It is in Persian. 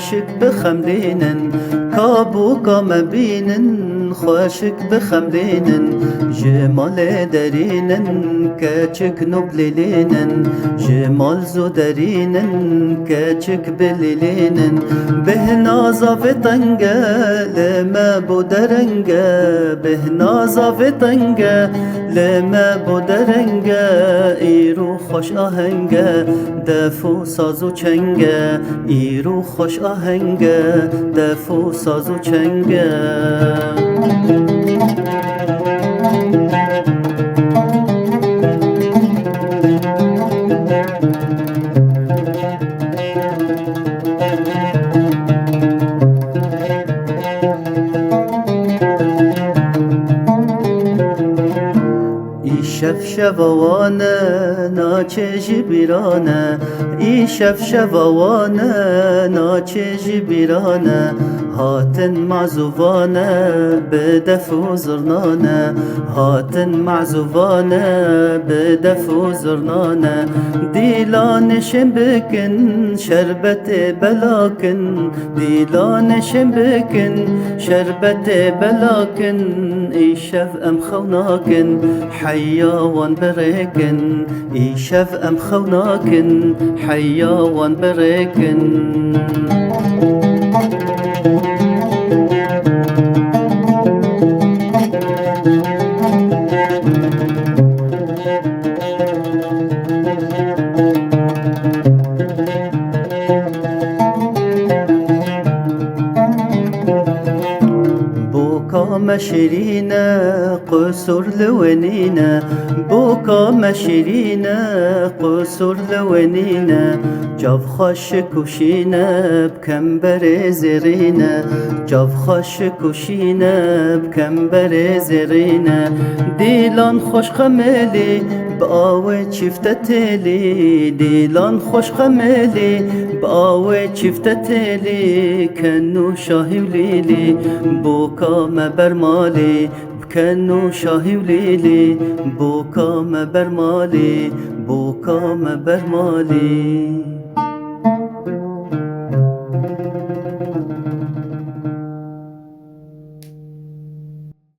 خوشک بخملینن کابو کام بینن خوشک بخملینن جمال درینن کچک نبلینن جمال زو درینن کچک بلیلینن به نازاف تنگه لما بودرنگه به نازاف تنگه لما بودرنگه ایرو خوش آهنگه دفو سازو چنگه ایرو خوش آهنگه دفو سازو چنگه شف شوانه ناچه جبیرانه ای شف شوانه ناچه جبیرانه هاتن معزوانه بدف و زرنانه هاتن معزوانه بدف و زرنانه دیلانشم بکن شربت بلاکن دیلانشم بکن شربت بلاکن ای شف ام خوناکن حيوان بريكن يشاف أم خوناكن حيوان بريكن بوكا مشرينا قصور لونينا بوكا مشرينا قصور لونينا جاف خوش كوشينا بكمبر زرينا جاف خوش كوشينا بكمبر زرينا ديلان خوش خملي بآوه چفتتلی دیلان خوش خملی بآوه چفتتلی کنو شاهی ولیلی بوکا مبرمالی کنو شاهی ولیلی بوکا مبرمالی بوکا مبرمالی